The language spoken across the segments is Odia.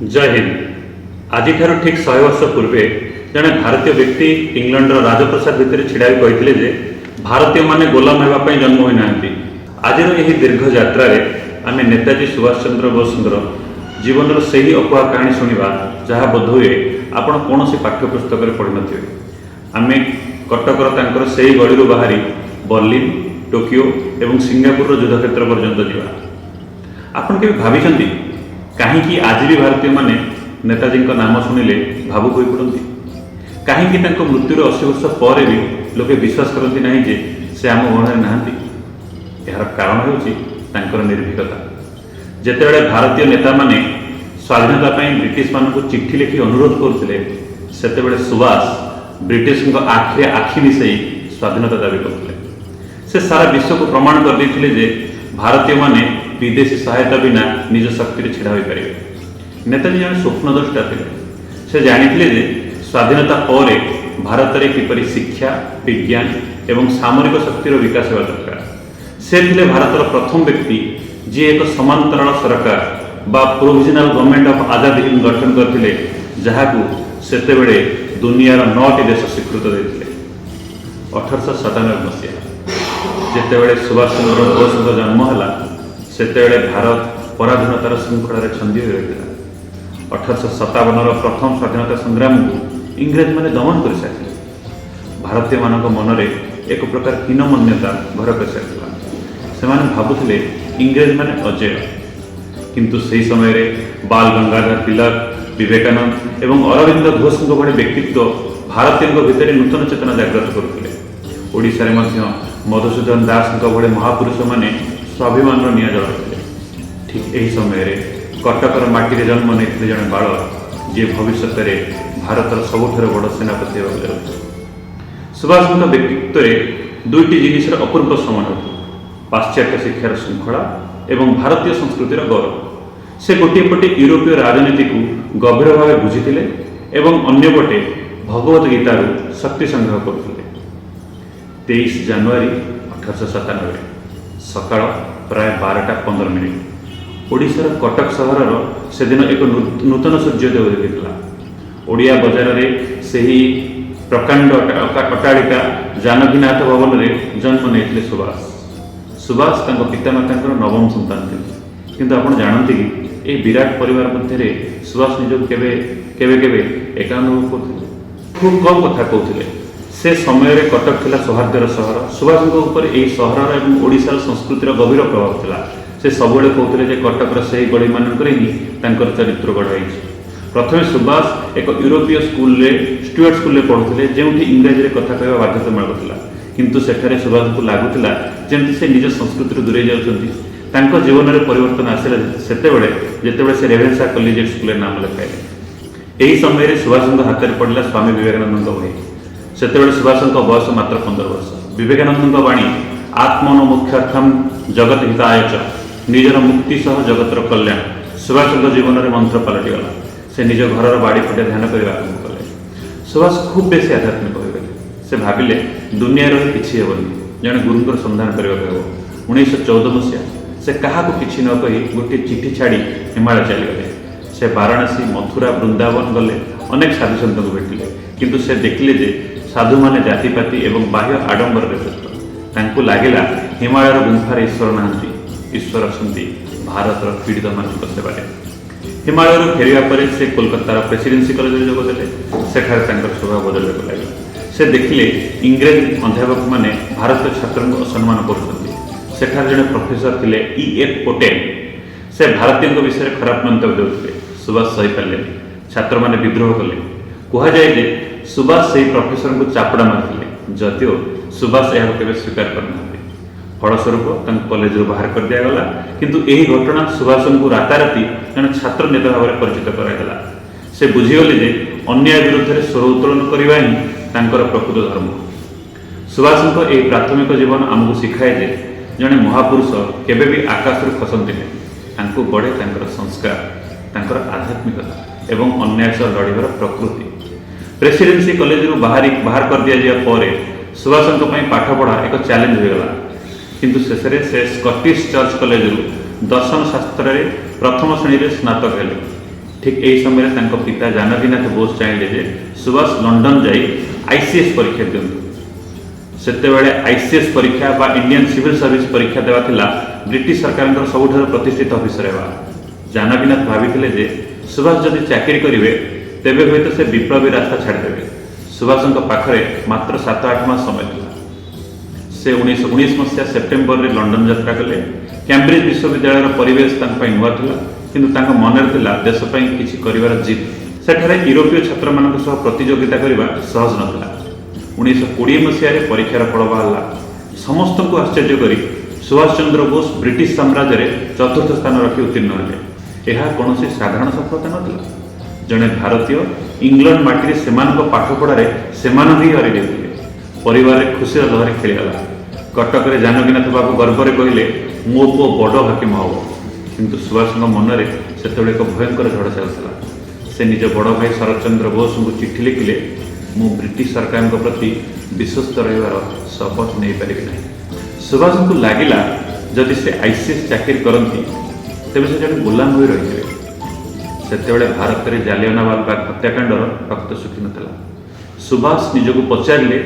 जय हिंद। आज ठीक 100 वर्ष पूर्वे जड़े भारतीय व्यक्ति इंग्लैंड राजप्रसाद भितर छिड़ा कहते जे भारतीय माने गोलाम होगापी जन्म होना। आज यही दीर्घ यात्रा आम नेताजी सुभाष चंद्र बोस जीवन से ही अफुआ कहानी शुणा जहाँ बोध हुए आपण कौन पाठ्यपुस्तक पढ़ी थे। आम कटकर से गली बाहरी बर्लिन, टोकियो एवं सिंगापुर युद्धक्षेत्र पर्यंत जावा। आपन के भावी कहीं आज भी भारतीय माने नेताजी नाम शुणिले भावुक हो पड़ती। कहीं मृत्युर 80 वर्ष पर भी लोके विश्वास करती नहीं जे से आम गणना नहांती। यार कारण हो निर्भीकता। जेतेबेले भारतीय नेता माने स्वाधीनता ब्रिटिश मान को चिट्ठी लिखि अनुरोध करते सेतेबेले सुभाष ब्रिटिश आखिरे आखि मिसई स्वाधीनता दावी करते। से सारा विश्व को प्रमाण कर देथिले जे भारतीय माने विदेशी सहायता बिना निज शक्ति छिड़ा हो पारे। नेताजी जन स्वप्नद्रष्टा थे। से जानिथिले जे स्वाधीनता पर भारत में किपरि शिक्षा, विज्ञान एवं सामरिक शक्तिर विकास होगा दरकार। से थिले भारतर प्रथम व्यक्ति जी एक समांतराल सरकार बा provisional government of Azad Hind गठन करथिले, जहाकू सेतेबेले दुनियार 9टी देश स्वीकृत देथिले। 1897 मसीहा जेतेबेले सुभाष चंद्र बोस जन्म है सेतेबेले भारत पराधीनतार श्रृंखलार छंदी हो रही। 1857 प्रथम स्वाधीनता संग्राम को इंग्रेज माने दमन कर सारी। भारतीय मान मनरे एक प्रकार हीनमान्यता घर कर सारी। से भावुले इंग्रेज माने अजय, किंतु से समय रे बाल गंगाधर तिलक, विवेकानंद एवं अरविंद घोष भली व्यक्तित्व भारतीय भितर नूतन चेतना जागृत करते। ओडिशा रे मध्य मधुसूदन दास भली महापुरुष माने स्वाभिमान निया जलाते। ठीक यही समय रे कटकर माटी जन्म नहीं जड़े बाल जी भविष्य में भारत सबुठ बड़ सेनापति होगा। सुभाष व्यक्तित्व में दुईटी जिनिसर अपूर्व समान पाश्चात्य शिक्षार श्रृंखला एवं भारतीय संस्कृतिर गौरव। से गोटे पटे यूरोपीय राजनीति को गभीर भाव बुझीते एवं अन्य पटे भगवत गीतार शक्ति संग्रह करते। 23 जनवरी 1897 सकाळ प्राय 12:15 ओडिशार कटक सहर से दिन एक नूतन सूर्योदय देखा। ओडिया बजार में से ही प्रकांड अट्टालिका जानकीनाथ भवन में जन्म नहीं सुभाष। सुभाष पितामाता नवम संतान थे। किंतु आप जानते कि यह विराट परिवार मध्य सुभाष निज केवे एकानुभव करते। खूब कम कथा कहते। से समय रे कटक थिला सौहार्दर सहर। सुभाष ऊपर यही सहर एवं ओडिशार संस्कृतिर गभीर प्रभाव थिला। से सबुले कहते जे कटकर से गली मानक ही चरित्र गढ़ाई। प्रथम सुभाष एक यूरोपीय स्कूल स्टुअर्ट स्कूल पढ़ुते जो इंग्राजी में कथा कहवा बाध्यतामूलक था। किंतु सेठारे सुभाष को लगुला जमी से निज संस्कृति दूरे जाऊँच। जीवन में परिवर्तन आसला जितेबाला से रेभेन्सा कॉलेजिएट स्कूल नाम लिखाइले। यही समय सुभाष हाथ में पड़ा स्वामी विवेकानंद बही। सेतेबेले सुभाष बयस मात्र 15 वर्ष। विवेकानंद वाणी आत्मनोमुख्यार्थम जगत हिताय च, निजर मुक्ति सह जगतर कल्याण सुभाष जीवन में मंत्र पलटिगला। से निज घर बाड़ी पटे ध्यान करने आरंभ कले। सुभाष खूब बेसी आध्यात्मिक हो गए। से भाविले दुनिया रही किसी हेनी, जड़े गुरुंर संधान करने। 1914 मसीहा से क्या किसी न कही गोटे चिठी छाड़ी हिमालय चलीगले। से वाराणसी, मथुरा, वृंदावन गले अनेक साधु सन्त को भेटिले। किंतु से देखिले जे साधु माने जातिपाति एवं बाह्य आडंबर व्यस्त। तांको लागिला हिमालय गुंफार ईश्वर नहांती, ईश्वर अछंती भारतर पीड़ित मान सेवारे। हिमालय फेरिया पर से कोलकातार प्रेसिडेंसी कॉलेज जोगदेले। सेठारे तांकर स्वभाव बदलने लगे। से देखिले इंग्रेज अध्यापक माने भारतीय छात्र को असम्मान करछंती। सेठार जड़े प्रोफेसर थिले E.F. पटेल। से भारतीय विषय खराब मंतव्य देउथिले। सुभाष सही पारे। छात्र माने विद्रोह कले। कह जाए जे सुभाष से प्रोफेसर को चापड़ा मारते, जदिव सुभाष यह केवे स्वीकार करना। फलस्वरूप कॉलेज बाहर कर दिगला। किंतु यही घटना सुभाष को राताराति जन छात्र नेता भाव में परिचित कराला। से बुझीगले जे अन्याय विरुद्ध में स्वर उत्तोलन करने ही प्रकृत धर्म। सुभाष यह प्राथमिक जीवन आमको शिखाए जे जड़े महापुरुष केवे भी आकाश खसती नहीं। गढ़े संस्कार, आध्यात्मिकता एवं अन्याय सह लड़ार प्रकृति। प्रेसिडेंसी कॉलेज बाहर कर दिया पर सुभाष पाठपढ़ा एक चैलेंज होगा। किंतु शेष से स्कॉटिश चर्च कॉलेज दर्शन शास्त्र प्रथम श्रेणी स्नातक हेले। ठीक यही समय पिता जानकीनाथ बोस चाहिए जे सुभाष लंडन जाई आईसीएस परीक्षा दिंतु सेतेबेले आईसीएस परीक्षा बा इंडियन सिविल सर्विस परीक्षा देवा थिला ब्रिटिश सरकार सबुठार प्रतिष्ठित अफिसर हेबा। जानकीनाथ भाविथिले जे सुभाष जदि चाकरी करिवे तेबे हुए तो से विप्लवी रास्ता छाड़देवे। सुभाष पाखरे मात्र 7-8 मास समय था। से 1919 मसीहा सेप्टेम्बर रे लंडन यात्रा कले। कैम्ब्रिज विश्वविद्यालय परिवेश नुआ था किंतु मनरे थिला देश पई किछि करिवार जिद। सेठारे यूरोपीय छात्र मानक सह प्रतियोगिता करिवा सहज नथिला। 1920 मसीह परीक्षार फल बाहर समस्त को आश्चर्य करी सुभाष चंद्र बोस ब्रिटिश साम्राज्य रे चतुर्थ स्थान रखी उत्तीर्ण हेले। यह कौन साधारण सफलता नथिला। जड़े भारतीय इंग्लैंड माटी से पाठपढ़ारे से ही हर परिवार खुशी लहरी खेलीगला। कटक में जानकीनाथ बाबू गर्व में कहले मो पु बड़ हाकिम हम किंतु सुभाष मनरे से एक भयंकर झड़ चलता। से निज बड़ भाई शरद चंद्र बोस को चिठी लिखिले मु ब्रिटिश सरकार प्रति विश्वस्त रहिबार शपथ नहीं पारि ना। सुभाष को लगिला जदि से आईसीएस चाकरी करती तेज से जड़े गुलाम हो रही है। सेतेबेले भारत में जालियानवाला बाग हत्याकांड रक्त सुखी नथिला। सुभाष निजको पचारे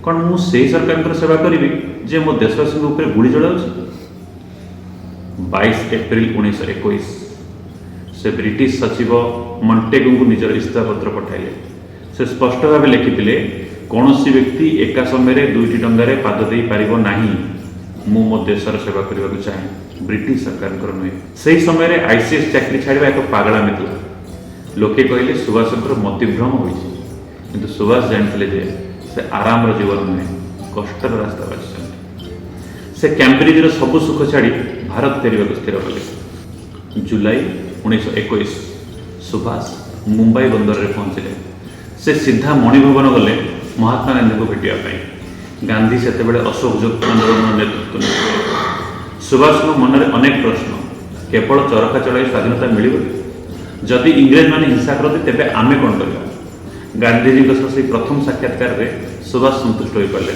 कौन मु सही सरकार सेवा करी जे मो देशवासी ऊपर गुड़ी चलाऊ। 22 एप्रिल 1921 से ब्रिटिश सचिव मॉन्टेगू को निजर इस्तीफा पत्र पठाइले। से स्पष्ट भाव लिखिते कौन व्यक्ति एका समय दुईटी डंगार पाद दे पार नहीं। मु मो देशर सेवा करने को चाहे ब्रिटिश सरकार नुहे। से समय आईसीएस चाकरी छाड़ा एक पागलामी था। लोके कहले सुभाष मतिभ्रम होती किंतु सुभाष जानते जे से आराम जीवन नुहे कष्टर रास्ता बाछी। से कैम्ब्रिज सबु सुख छाड़ी भारत फेरवा स्थिर कले। जुलाई 1921 सुभाष मुंबई बंदर में पहुंचले। से सीधा मणिभवन गले महात्मा गांधी को भेटापी। गांधी से अशोक युक्त आंदोलन नेतृत्व ने। सुभाष मन में अनेक प्रश्न केवल चरखा चलाई स्वाधीनता मिल जदि इंग्रेज मैंने हिंसा करते तेरे आम कौन कर। गांधीजी से प्रथम साक्षात्कार में सुभाष संतुष्ट हो पारे।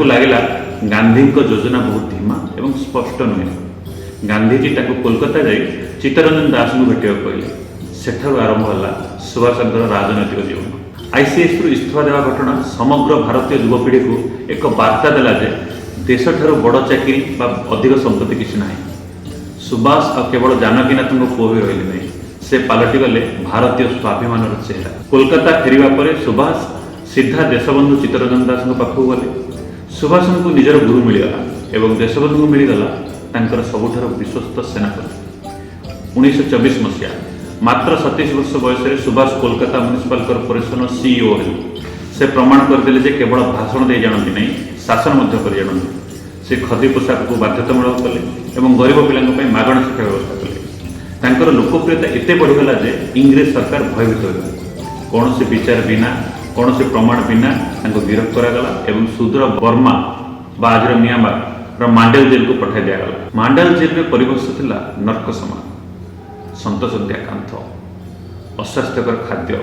लगला गांधी योजना बहुत धीमा एवं स्पष्ट नुहे। गांधीजी कोलकाता जाई चित्तरंजन दास को भेटा कहले। सेठार आरंभ है सुभाष राजनैतिक जीवन। आईसीएस इस्तीफा देवा घटना समग्र भारतीय युवपीढ़ी को एक वार्ता देला जे देश ठारू बड़ चाकरी बा अधिक संपत्ति किसी ना। सुभाष आ केवल जानकीनाथ पुओ भी रही नहीं। से पलटि गले भारतीय स्वाभिमान चेहरा। कोलकाता फेरिबा परे सुभाष सीधा देशबंधु चित्तरंजन दास पाखक गले। सुभाष को निजर गुरु मिलगला एवं देशबंधु को मिलगला तांकर सबुठार विश्वस्त सेनापति। 1924 मसीहा मात्र 27 वर्ष बयस Subhash Kolkata municipal corporation CEO हेले। से प्रमाण करदे जे केवल भाषण दे जानती नहीं शासन कर जानते। से खदी पोशाक को बाध्यतामूलक कले एवं गरीब पिलांक मागणा शिक्षा व्यवस्था कले। तांकर लोकप्रियता एते बढ़ीगला जे इंग्रेज सरकार भयभीत हो कौन से विचार बिना कौन से प्रमाण बिना गिरफ्त करागला एवं सुदूर बर्मा बा आज म्यांमार मांडेल जेल को पठाई दिगला। मांडेल जेल में परिवेश थिला नर्क समान। सन्तोषद्या कांथ अस्वास्थ्यकर खाद्य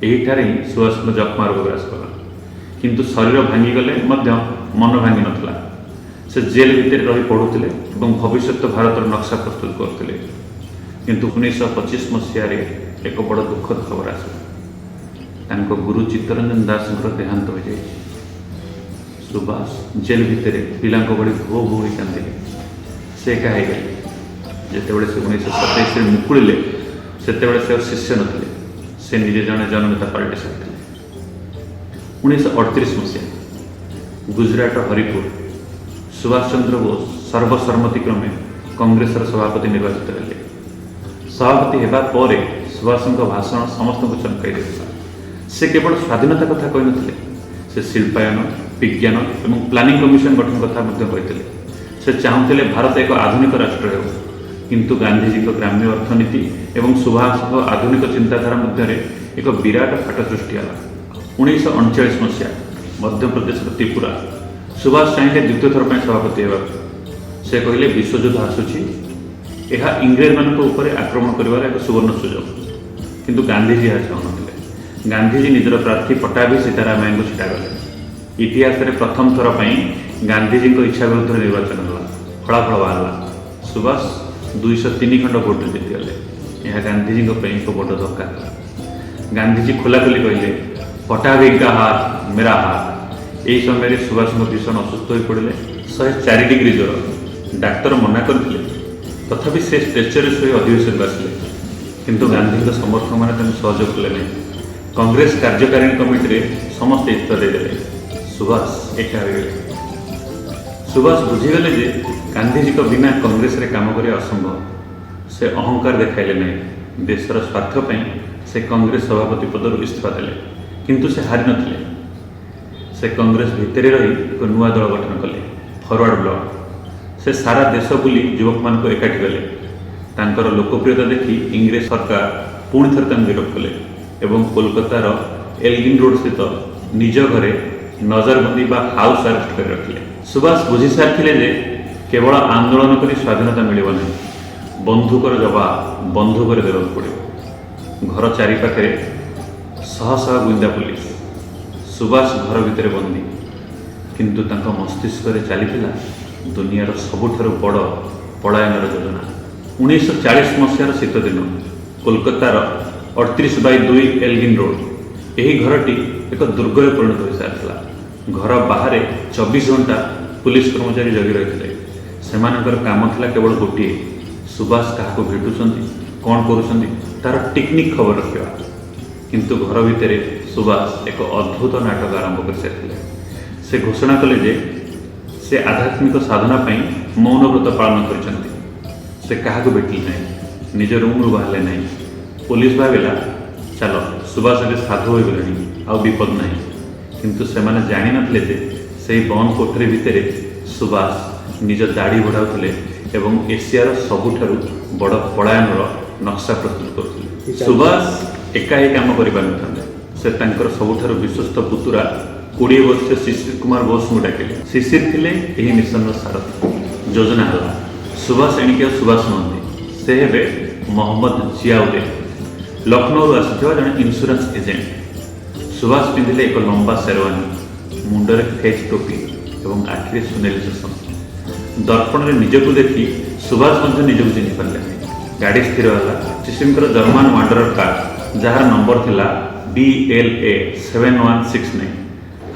यहीठार ही सुभाष जख्मा रोग ग्रास कला। किंतु शरीर भांगीगले मन भांगी नथिला। से जेल भितर रही पढ़ुले और भविष्य भारत नक्शा प्रस्तुत करते। किंतु 1925 मसीह एक बड़ दुखद खबर आसला। गुरु चित्तरंजन दास देहांत हो जाए। सुभाष जेल भितर पिला भली भो भो कांदिले। से एका हो गए। जितेबाला से 1927 मुकुड़े से शिष्य नथिले। से निजे जड़े जननेता पलटि सारी। 1938 मसीहा गुजरात हरिपुर सुभाष चंद्र बोस सर्वसम्मतिक्रमे कांग्रेस सभापति निर्वाचित हेले। सभापति होगा पर सुभाष भाषण समस्त को चमकई देता। से केवल स्वाधीनता कथा कही नथिले। से शिल्पायन विज्ञान और प्लानिंग कमिशन गठन कथा कहते। से चाहूले भारत एक आधुनिक राष्ट्र हो। किंतु गांधीजी ग्राम्य अर्थनीति एवं सुभाष आधुनिक चिंताधारा मध्य एक विराट फाट सृष्टि है। 1939 मसीहा मध्यप्रदेश त्रिपुरा सुभाष चाहिए द्वितीय थर पर सभापति होगा। से कहले विश्वयुद्ध आसूची यह इंग्रेज मान आक्रमण कर एक सुवर्ण सुजोग। किंतु गांधीजी यह चाहूले। गांधीजी निजर प्रार्थी पट्टाभी सीतारामैया को छिटागले। इतिहास में प्रथम थर पर गांधीजी इच्छा विरुद्ध निर्वाचन होला। फलाफल बाहर सुभाष 203 खंड भोट जीतीगले। यह ଏହା ଗାନ୍ଧୀଜୀଙ୍କ ପାଇଁ ଏକ ବଡ଼ ଧକ୍କା ଥିଲା। ଗାନ୍ଧୀଜୀ ଖୋଲାଖୋଲି କହିଲେ ପଟାଭିଙ୍କା ହାତ ମେରା ହାତ। ଏହି ସମୟରେ ସୁଭାଷଙ୍କ ଭୀଷଣ ଅସୁସ୍ଥ ହୋଇପଡ଼ିଲେ। 104 ଡିଗ୍ରୀ ଜ୍ୱର, ଡାକ୍ତର ମନା କରିଥିଲେ, ତଥାପି ସେ ଷ୍ଟ୍ରେଚରରେ ଶୋଇ ଅଧିବେଶନକୁ ଆସିଲେ। କିନ୍ତୁ ଗାନ୍ଧୀଙ୍କ ସମର୍ଥକମାନେ ତାଙ୍କୁ ସହଯୋଗ କଲେ ନାହିଁ। କଂଗ୍ରେସ କାର୍ଯ୍ୟକାରିଣୀ କମିଟିରେ ସମସ୍ତେ ଇସ୍ତଫା ଦେଇଦେଲେ। ସୁଭାଷ ଏକା ହୋଇଗଲେ। ସୁଭାଷ ବୁଝିଗଲେ ଯେ ଗାନ୍ଧୀଜୀଙ୍କ ବିନା କଂଗ୍ରେସରେ କାମ କରିବା ଅସମ୍ଭବ। ସେ ଅହଙ୍କାର ଦେଖାଇଲେ ନାହିଁ। ଦେଶର ସ୍ୱାର୍ଥ ପାଇଁ ସେ କଂଗ୍ରେସ ସଭାପତି ପଦରୁ ଇସ୍ତଫା ଦେଲେ। କିନ୍ତୁ ସେ ହାରିନଥିଲେ। ସେ କଂଗ୍ରେସ ଭିତରେ ରହି ଏକ ନୂଆ ଦଳ ଗଠନ କଲେ, ଫରୱାର୍ଡ ବ୍ଲକ। ସେ ସାରା ଦେଶ ବୁଲି ଯୁବକମାନଙ୍କୁ ଏକାଠି କଲେ। ତାଙ୍କର ଲୋକପ୍ରିୟତା ଦେଖି ଇଂରେଜ ସରକାର ପୁଣି ଥରେ ତାଙ୍କୁ ଗିରଫ କଲେ ଏବଂ କୋଲକାତାର ଏଲଗିନ୍ ରୋଡ୍ ସ୍ଥିତ ନିଜ ଘରେ ନଜରବନ୍ଦୀ ବା ହାଉସ୍ ଆରେଷ୍ଟ କରି ରଖିଲେ। ସୁଭାଷ ବୁଝି ସାରିଥିଲେ ଯେ କେବଳ ଆନ୍ଦୋଳନ କରି ସ୍ୱାଧୀନତା ମିଳିବ ନାହିଁ, ବନ୍ଧୁକର ଜବାବ ବନ୍ଧୁକରେ ଦେବାକୁ ପଡ଼ିବ। ଘର ଚାରିପାଖରେ ଶହ ଶହ ଗୁଇନ୍ଦା ପୁଲିସ। ସୁଭାଷ ଘର ଭିତରେ ବନ୍ଦୀ, କିନ୍ତୁ ତାଙ୍କ ମସ୍ତିଷ୍କରେ ଚାଲିଥିଲା ଦୁନିଆର ସବୁଠାରୁ ବଡ଼ ପଳାୟନର ଯୋଜନା। 1940 ମସିହାର ଶୀତଦିନ, କୋଲକାତାର 38/2 ଏଲଗିନ୍ ରୋଡ୍। ଏହି ଘରଟି ଏକ ଦୁର୍ଗରେ ପରିଣତ ହୋଇସାରିଥିଲା। ଘର ବାହାରେ 24 ଘଣ୍ଟା ପୁଲିସ କର୍ମଚାରୀ ଜଗି ରହିଥିଲେ। ସେମାନଙ୍କର କାମ ଥିଲା କେବଳ ଗୋଟିଏ, ସୁଭାଷ କାହାକୁ ଭେଟୁଛନ୍ତି, କ'ଣ କରୁଛନ୍ତି ତାର ଟିକନିକ୍ ଖବର ରଖିବା। କିନ୍ତୁ ଘର ଭିତରେ ସୁଭାଷ ଏକ ଅଦ୍ଭୁତ ନାଟକ ଆରମ୍ଭ କରିସାରିଥିଲେ। ସେ ଘୋଷଣା କଲେ ଯେ ସେ ଆଧ୍ୟାତ୍ମିକ ସାଧନା ପାଇଁ ମୌନବ୍ରତ ପାଳନ କରିଛନ୍ତି। ସେ କାହାକୁ ଭେଟିଲେ ନାହିଁ, ନିଜ ରୁମ୍ରୁ ବାହାରିଲେ ନାହିଁ। ପୋଲିସ ଭାବିଲା ଚାଲ ସୁଭାଷ ଏବେ ସାଧୁ ହୋଇଗଲେଣି, ଆଉ ବିପଦ ନାହିଁ। କିନ୍ତୁ ସେମାନେ ଜାଣିନଥିଲେ ଯେ ସେହି ବନ୍ଦ କୋଠରୀ ଭିତରେ ସୁଭାଷ ନିଜ ଦାଢ଼ି ବଢ଼ାଉଥିଲେ ଏବଂ ଏସିଆର ସବୁଠାରୁ ବଡ଼ ପଳାୟନର ନକ୍ସା ପ୍ରସ୍ତୁତ କରୁଥିଲେ। ସୁଭାଷ ଏକା ହିଁ କାମ କରିପାରିନଥାନ୍ତେ। ସେ ତାଙ୍କର ସବୁଠାରୁ ବିଶ୍ୱସ୍ତ ପୁତୁରା 20 ବର୍ଷୀୟ ଶିଶିର କୁମାର ବୋଷଙ୍କୁ ଡାକିଲେ। ଶିଶିର ଥିଲେ ଏହି ମିଶନର ସାରଥୀ। ଯୋଜନା ହେଲା, ସୁଭାଷ ଏଣିକି ସୁଭାଷ ନୁହନ୍ତି, ସେ ହେବେ ମହମ୍ମଦ ଜିଆଉଦ୍ଦିନ, ଲକ୍ଷ୍ନୌରୁ ଆସିଥିବା ଜଣେ ଇନ୍ସୁରାନ୍ସ ଏଜେଣ୍ଟ। ସୁଭାଷ ପିନ୍ଧିଲେ ଏକ ଲମ୍ବା ସେରୱାନୀ, ମୁଣ୍ଡରେ ଫେଜ୍ ଟୋପି ଏବଂ ଆଖିରେ ସୁନେଲି ଚଷମା। ଦର୍ପଣରେ ନିଜକୁ ଦେଖି ସୁଭାଷ ମଧ୍ୟ ନିଜକୁ ଚିହ୍ନି ପାରିଲେ ନାହିଁ। ଗାଡ଼ି ସ୍ଥିର ହେଲା। ଶିଶିରଙ୍କର ଜର୍ମାନ ୱାଣ୍ଡରର କାର୍, ଯାହାର ନମ୍ବର ଥିଲା BLA 7169।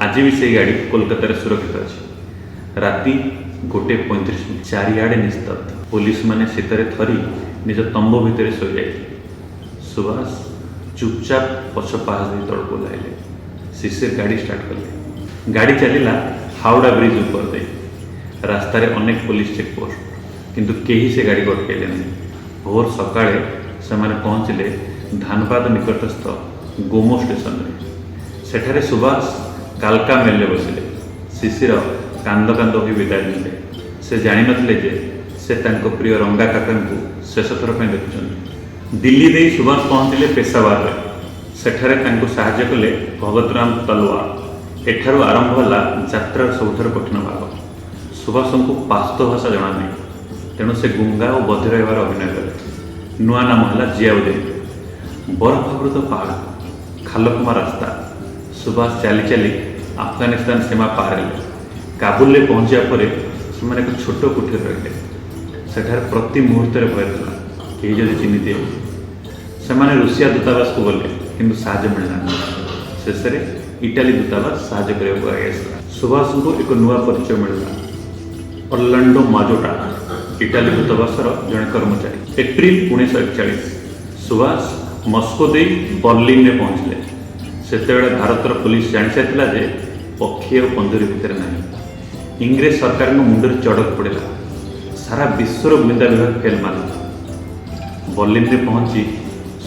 ଆଜି ବି ସେହି ଗାଡ଼ି କୋଲକାତାରେ ସୁରକ୍ଷିତ ଅଛି। ରାତି 1:35, ଚାରିଆଡ଼େ ନିସ୍ତବ୍ଧ। ପୋଲିସମାନେ ଶୀତରେ ଥରି ନିଜ ତମ୍ବୁ ଭିତରେ ଶୋଇଯାଇଥିଲେ। ସୁଭାଷ ଚୁପଚାପ ପଛ ପାହାଚ ଦେଇ ତଳକୁ ଓହ୍ଲାଇଲେ। ଶିଶିର ଗାଡ଼ି ଷ୍ଟାର୍ଟ କଲେ। ଗାଡ଼ି ଚାଲିଲା ହାଓଡ଼ା ବ୍ରିଜ ଉପର ଦେଇ। ରାସ୍ତାରେ ଅନେକ ପୋଲିସ ଚେକପୋଷ୍ଟ, କିନ୍ତୁ କେହି ସେ ଗାଡ଼ିକୁ ଅଟକାଇଲେ ନାହିଁ। ଭୋର ସକାଳେ ସେମାନେ ପହଞ୍ଚିଲେ ଧାନବାଦ ନିକଟସ୍ଥ ଗୋମୋ ଷ୍ଟେସନରେ। ସେଠାରେ ସୁଭାଷ କାଲକା ମେଲରେ ବସିଲେ। ଶିଶିର କାନ୍ଦ କାନ୍ଦ ହୋଇ ବିଦାୟ ନେଲେ। ସେ ଜାଣିନଥିଲେ ଯେ ସେ ତାଙ୍କ ପ୍ରିୟ ରଙ୍ଗା କାକାଙ୍କୁ ଶେଷଥର ପାଇଁ ଦେଖୁଛନ୍ତି। ଦିଲ୍ଲୀ ଦେଇ ସୁଭାଷ ପହଞ୍ଚିଲେ ପେଶାୱାରରେ। ସେଠାରେ ତାଙ୍କୁ ସାହାଯ୍ୟ କଲେ ଭଗତରାମ ତଲୱାର। ଏଠାରୁ ଆରମ୍ଭ ହେଲା ଯାତ୍ରାର ସବୁଠାରୁ କଠିନ ଭାଗ। ସୁଭାଷଙ୍କୁ ପାସ୍ତୋ ଭାଷା ଜଣାନାହିଁ, ତେଣୁ ସେ ଗୁଙ୍ଗା ଓ ବଧିର ହେବାର ଅଭିନୟ କଲେ। ନୂଆ ନାମ ହେଲା ଜିଆଉଦ୍ଦିନ। ବରଫାବୃତ ପାହାଡ଼, ଖାଲକୁମା ରାସ୍ତା। ସୁଭାଷ ଚାଲି ଚାଲି ଆଫଗାନିସ୍ତାନ ସୀମା ପାର ହେଲେ। କାବୁଲରେ ପହଞ୍ଚିବା ପରେ ସେମାନେ ଏକ ଛୋଟ କୋଠରୀରେ ରହିଲେ। ସେଠାରେ ପ୍ରତି ମୁହୂର୍ତ୍ତରେ ଭୟ ଥିଲା, କେହି ଯଦି ଚିହ୍ନିଦିଏ। ସେମାନେ ରୁଷିଆ ଦୂତାବାସକୁ ଗଲେ, କିନ୍ତୁ ସାହାଯ୍ୟ ମିଳିଲାନି। ଶେଷରେ ଇଟାଲୀ ଦୂତାବାସ ସାହାଯ୍ୟ କରିବାକୁ ଆଗେଇ ଆସିଲା। ସୁଭାଷଙ୍କୁ ଏକ ନୂଆ ପରିଚୟ ମିଳିଲା, ଅର୍ଲାଣ୍ଡୋ ମାଜୋଟା, ଇଟାଲୀ ଦୂତାବାସର ଜଣେ କର୍ମଚାରୀ। ଏପ୍ରିଲ 1941, ସୁଭାଷ ମସ୍କୋ ଦେଇ ବର୍ଲିନରେ ପହଞ୍ଚିଲେ। ସେତେବେଳେ ଭାରତର ପୋଲିସ ଜାଣିସାରିଥିଲା ଯେ ପକ୍ଷୀ ଆଉ ପଞ୍ଜୁରୀ ଭିତରେ ନାହିଁ। ଇଂରେଜ ସରକାରଙ୍କ ମୁଣ୍ଡରେ ଚଡ଼କ ପଡ଼ିଲା। ସାରା ବିଶ୍ୱର ଗୁଇନ୍ଦା ବିଭାଗ ଫେଲ୍ ମାରିଲା। ବର୍ଲିନରେ ପହଞ୍ଚି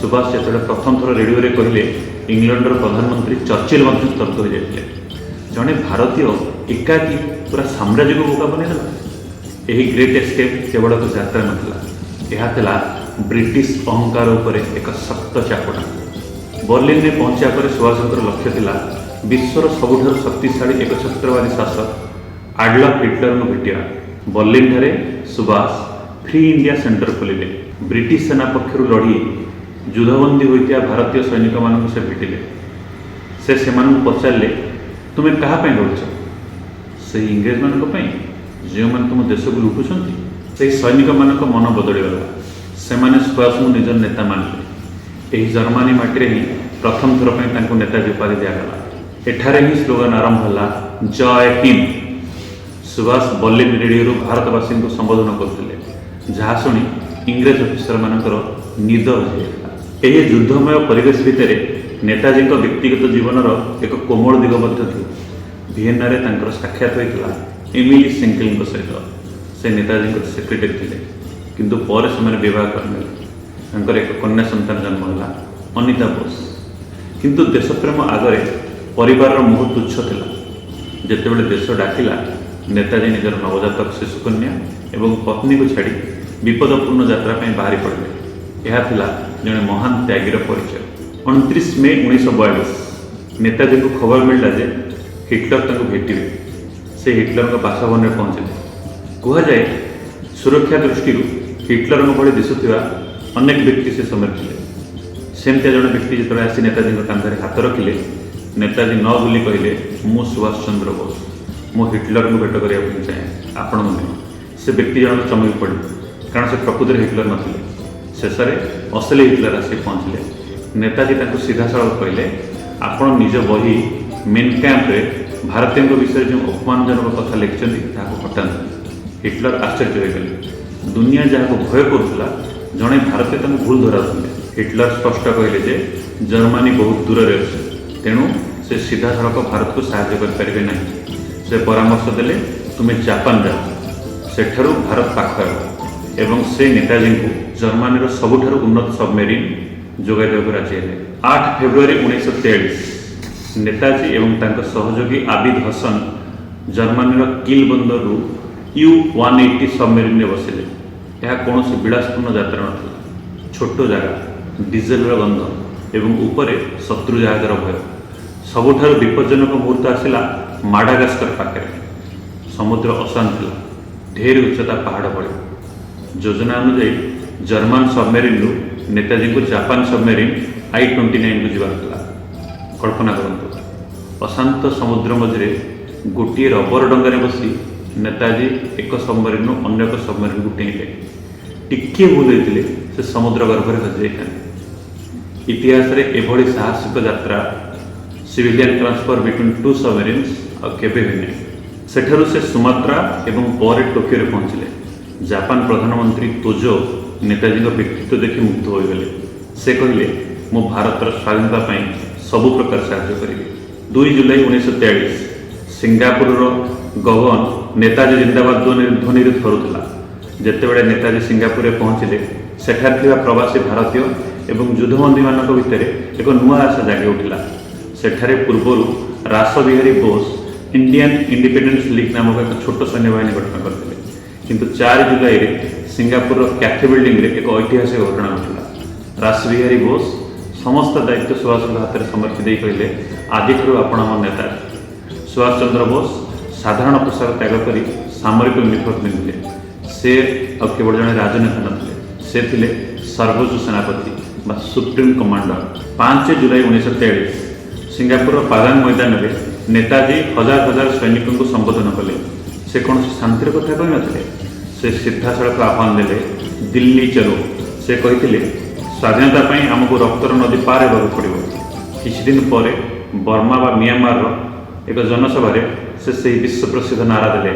ସୁଭାଷ ଯେତେବେଳେ ପ୍ରଥମ ଥର ରେଡ଼ିଓରେ କହିଲେ, ଇଂଲଣ୍ଡର ପ୍ରଧାନମନ୍ତ୍ରୀ ଚର୍ଚ୍ଚିଲ ମଧ୍ୟ ସ୍ତବ୍ଧ ହୋଇଯାଇଥିଲେ। ଜଣେ ଭାରତୀୟ ଏକାକୀ ପୁରା ସାମ୍ରାଜ୍ୟକୁ ବୋକା ବନେଇଦେଲା। ଏହି ଗ୍ରେଟ୍ ଏସ୍କେପ୍ କେବଳ ଏକ ଯାତ୍ରା ନଥିଲା, ଏହା ଥିଲା ବ୍ରିଟିଶ ଅହଙ୍କାର ଉପରେ ଏକ ଶକ୍ତ ଚାପଡ଼ା। ବର୍ଲିନରେ ପହଞ୍ଚିବା ପରେ ସୁଭାଷଙ୍କର ଲକ୍ଷ୍ୟ ଥିଲା ବିଶ୍ୱର ସବୁଠାରୁ ଶକ୍ତିଶାଳୀ ଏକଛତ୍ରବାଦୀ ଶାସକ ଆଡଲଫ୍ ହିଟଲରଙ୍କୁ ଭେଟିବା। ବର୍ଲିନଠାରେ ସୁଭାଷ ଫ୍ରି ଇଣ୍ଡିଆ ସେଣ୍ଟର ଖୋଲିଲେ। ବ୍ରିଟିଶ ସେନା ପକ୍ଷରୁ ଲଢ଼ି ଯୁଦ୍ଧବନ୍ଦୀ ହୋଇଥିବା ଭାରତୀୟ ସୈନିକମାନଙ୍କୁ ସେ ଭେଟିଲେ। ସେ ସେମାନଙ୍କୁ ପଚାରିଲେ, ତୁମେ କାହା ପାଇଁ ଲଢ଼ୁଛ? ସେହି ଇଂରେଜମାନଙ୍କ ପାଇଁ, ଯେଉଁମାନେ ତୁମ ଦେଶକୁ ଲୁଟୁଛନ୍ତି? ସେହି ସୈନିକମାନଙ୍କ ମନ ବଦଳିଗଲା। ସେମାନେ ସୁଭାଷଙ୍କୁ ନିଜ ନେତା ମାନିଲେ। ଏହି ଜର୍ମାନୀ ମାଟିରେ ହିଁ ପ୍ରଥମ ଥର ପାଇଁ ତାଙ୍କୁ ନେତାଜୀ ଉପାଧି ଦିଆଗଲା। ଏଠାରେ ହିଁ ସ୍ଲୋଗାନ ଆରମ୍ଭ ହେଲା ଜୟ ହିନ୍ଦ। ସୁଭାଷ ବର୍ଲିନ ରେଡ଼ିଓରୁ ଭାରତବାସୀଙ୍କୁ ସମ୍ବୋଧନ କରୁଥିଲେ, ଯାହା ଶୁଣି ଇଂରେଜ ଅଫିସରମାନଙ୍କର ନିଦ ହଜିଯାଇଥିଲା। ଏହି ଯୁଦ୍ଧମୟ ପରିବେଶ ଭିତରେ ନେତାଜୀଙ୍କ ବ୍ୟକ୍ତିଗତ ଜୀବନର ଏକ କୋମଳ ଦିଗ ମଧ୍ୟ ଥିଲା। ଭିଏନାରେ ତାଙ୍କର ସାକ୍ଷାତ ହୋଇଥିଲା ଏମିଲି ସେଙ୍କେଲଙ୍କ ସହିତ। ସେ ନେତାଜୀଙ୍କ ସେକ୍ରେଟାରୀ ଥିଲେ, କିନ୍ତୁ ପରେ ସେମାନେ ବିବାହ କରିନେଲେ। ତାଙ୍କର ଏକ କନ୍ୟା ସନ୍ତାନ ଜନ୍ମ ହେଲା ଅନିତା ବୋଷ। କିନ୍ତୁ ଦେଶପ୍ରେମ ଆଗରେ ପରିବାରର ମୋହ ତୁଚ୍ଛ ଥିଲା। ଯେତେବେଳେ ଦେଶ ଡାକିଲା, ନେତାଜୀ ନିଜର ନବଜାତକ ଶିଶୁକନ୍ୟା ଏବଂ ପତ୍ନୀକୁ ଛାଡ଼ି ବିପଦପୂର୍ଣ୍ଣ ଯାତ୍ରା ପାଇଁ ବାହାରି ପଡ଼ିଲେ। ଏହା ଥିଲା ଜଣେ ମହାନ ତ୍ୟାଗୀର ପରିଚୟ। 29 ମେ 1942 ନେତାଜୀଙ୍କୁ ଖବର ମିଳିଲା ଯେ ହିଟଲର ତାଙ୍କୁ ଭେଟିବେ। ସେ ହିଟଲରଙ୍କ ବାସଭବନରେ ପହଞ୍ଚିଲେ। କୁହାଯାଏ ସୁରକ୍ଷା ଦୃଷ୍ଟିରୁ ହିଟଲରଙ୍କ ଭଳି ଦିଶୁଥିବା ଅନେକ ବ୍ୟକ୍ତି ସେ ସମୟରେ ଥିଲେ। ସେମିତିଆ ଜଣେ ବ୍ୟକ୍ତି ଯେତେବେଳେ ଆସି ନେତାଜୀଙ୍କ କାନ୍ଧରେ ହାତ ରଖିଲେ, ନେତାଜୀ ନ ଭୁଲି କହିଲେ, ମୁଁ ସୁଭାଷ ଚନ୍ଦ୍ର ବୋଷ, ମୁଁ ହିଟଲରଙ୍କୁ ଭେଟ କରିବାକୁ ଚାହେଁ, ଆପଣଙ୍କୁ ନୁହେଁ। ସେ ବ୍ୟକ୍ତି ଜଣକ ଚମକି ପଡ଼ିଲେ, କାରଣ ସେ ପ୍ରକୃତରେ ହିଟଲର ନଥିଲେ। ଶେଷରେ ଅସଲି ହିଟଲର ଆସି ପହଞ୍ଚିଲେ। ନେତାଜୀ ତାଙ୍କୁ ସିଧାସଳଖ କହିଲେ, ଆପଣ ନିଜ ବହି ମେନ୍ କ୍ୟାମ୍ପରେ ଭାରତୀୟଙ୍କ ବିଷୟରେ ଯେଉଁ ଅପମାନଜନକ କଥା ଲେଖିଛନ୍ତି ତାହାକୁ ହଟାନ୍ତୁ। ହିଟଲର ଆଶ୍ଚର୍ଯ୍ୟ ହୋଇଗଲେ। ଦୁନିଆ ଯାହାକୁ ଭୟ କରୁଥିଲା, ଜଣେ ଭାରତୀୟ ତାଙ୍କୁ ଭୁଲ ଧରାଉଥିଲେ। ହିଟଲର ସ୍ପଷ୍ଟ କହିଲେ ଯେ ଜର୍ମାନୀ ବହୁତ ଦୂରରେ ଅଛି, ତେଣୁ ସେ ସିଧାସଳଖ ଭାରତକୁ ସାହାଯ୍ୟ କରିପାରିବେ ନାହିଁ। ସେ ପରାମର୍ଶ ଦେଲେ, ତୁମେ ଜାପାନ ଯାଅ, ସେଠାରୁ ଭାରତ ପାଖ ହେବ। ଏବଂ ସେ ନେତାଜୀଙ୍କୁ ଜର୍ମାନୀର ସବୁଠାରୁ ଉନ୍ନତ ସବମେରିନ ଯୋଗାଇ ଦେବାକୁ ରାଜି ହେଲେ। 8 ଫେବୃଆରୀ 1943 ନେତାଜୀ ଏବଂ ତାଙ୍କ ସହଯୋଗୀ ଆବିଦ ହସନ ଜର୍ମାନୀର କିଲ୍ ବନ୍ଦରରୁ U-180 ସବମେରିନରେ ବସିଲେ। ଏହା କୌଣସି ବିଳାସପୂର୍ଣ୍ଣ ଯାତ୍ରା ନଥିଲା। ଛୋଟ ଜାଗା, ଡିଜେଲର ଗନ୍ଧ ଏବଂ ଉପରେ ଶତ୍ରୁ ଜାହାଜର ଭୟ। ସବୁଠାରୁ ବିପଜ୍ଜନକ ମୁହୂର୍ତ୍ତ ଆସିଲା ମାଡାଗାସ୍କର ପାଖରେ। ସମୁଦ୍ର ଅଶାନ୍ତ ଥିଲା, ଢେର ଉଚ୍ଚତା ପାହାଡ଼ ଭଳି। ଯୋଜନା ଅନୁଯାୟୀ ଜର୍ମାନ ସବମେରିନରୁ ନେତାଜୀଙ୍କୁ ଜାପାନ ସବମେରିନ I-29କୁ ଯିବାର ଥିଲା। କଳ୍ପନା କରନ୍ତୁ, ଅଶାନ୍ତ ସମୁଦ୍ର ମଝିରେ ଗୋଟିଏ ରବର ଡଙ୍ଗାରେ ବସି ନେତାଜୀ ଏକ ସବମେରିନରୁ ଅନ୍ୟ ଏକ ସବମେରିନକୁ ଡେଇଁଲେ। ଟିକିଏ ଭୁଲ ହୋଇଥିଲେ ସେ ସମୁଦ୍ର ଗର୍ଭରେ ହଜିଯାଇଥାନ୍ତି। ଇତିହାସରେ ଏଭଳି ସାହସିକ ଯାତ୍ରା ସିଭିଲିଆନ ଟ୍ରାନ୍ସଫର ବିଟୱିନ୍ 2 ସବମେରିନ୍ସ ଆଉ କେବେ ହୋଇନାହିଁ। ସେଠାରୁ ସେ ସୁମାତ୍ରା ଏବଂ ପରେ ଟୋକିଓରେ ପହଞ୍ଚିଲେ। ଜାପାନ ପ୍ରଧାନମନ୍ତ୍ରୀ ତୋଜୋ ନେତାଜୀଙ୍କ ବ୍ୟକ୍ତିତ୍ୱ ଦେଖି ମୁଗ୍ଧ ହୋଇଗଲେ। ସେ କହିଲେ, ମୁଁ ଭାରତର ସ୍ୱାଧୀନତା ପାଇଁ ସବୁ ପ୍ରକାର ସାହାଯ୍ୟ କରିବି। 2 ଜୁଲାଇ 1943 ସିଙ୍ଗାପୁରର ଗଗନ ନେତାଜୀ ଜିନ୍ଦାବାଦ ଧ୍ୱନିରେ ଥରୁଥିଲା। ଯେତେବେଳେ ନେତାଜୀ ସିଙ୍ଗାପୁରରେ ପହଞ୍ଚିଲେ, ସେଠାରେ ଥିବା ପ୍ରବାସୀ ଭାରତୀୟ ଏବଂ ଯୁଦ୍ଧବନ୍ଦୀମାନଙ୍କ ଭିତରେ ଏକ ନୂଆ ଆଶା ଜାଗି ଉଠିଲା। ସେଠାରେ ପୂର୍ବରୁ Rash Behari Bose Indian independence league ନାମକ ଏକ ଛୋଟ ସୈନ୍ୟବାହିନୀ ଗଠନ କରିଥିଲେ। କିନ୍ତୁ 4 ଜୁଲାଇରେ ସିଙ୍ଗାପୁରର କ୍ୟାଥେ ବିଲ୍ଡିଂରେ ଏକ ଐତିହାସିକ ଘଟଣା ଘଟିଲା। ରାସବିହାରୀ ବୋଷ ସମସ୍ତ ଦାୟିତ୍ୱ ସୁଭାଷଙ୍କ ହାତରେ ସମର୍ପି ଦେଇ କହିଲେ, ଆଜିଠାରୁ ଆପଣ ଆମ ନେତା। ସୁଭାଷ ଚନ୍ଦ୍ର ବୋଷ ସାଧାରଣ ପୋଷାକ ତ୍ୟାଗ କରି ସାମରିକ ୟୁନିଫର୍ମ ପିନ୍ଧିଲେ। ସେ ଆଉ କେବଳ ଜଣେ ରାଜନେତା ନଥିଲେ, ସେ ଥିଲେ ସର୍ବୋଚ୍ଚ ସେନାପତି ବା ସୁପ୍ରିମ କମାଣ୍ଡର। 5 ଜୁଲାଇ 1943 ସିଙ୍ଗାପୁରର ପାଦାଙ୍ଗ ମଇଦାନରେ ନେତାଜୀ ହଜାର ହଜାର ସୈନିକଙ୍କୁ ସମ୍ବୋଧନ କଲେ। ସେ କୌଣସି ଶାନ୍ତିର କଥା କହିନଥିଲେ, ସେ ସିଧାସଳଖ ଆହ୍ୱାନ ଦେଲେ, ଦିଲ୍ଲୀ ଚାଲୁ। ସେ କହିଥିଲେ, ସ୍ୱାଧୀନତା ପାଇଁ ଆମକୁ ରକ୍ତର ନଦୀ ପାର ହେବାକୁ ପଡ଼ିବ। କିଛି ଦିନ ପରେ ବର୍ମା ବା ମିଆଁମାରର ଏକ ଜନସଭାରେ ସେ ସେହି ବିଶ୍ୱପ୍ରସିଦ୍ଧ ନାରା ଦେଲେ,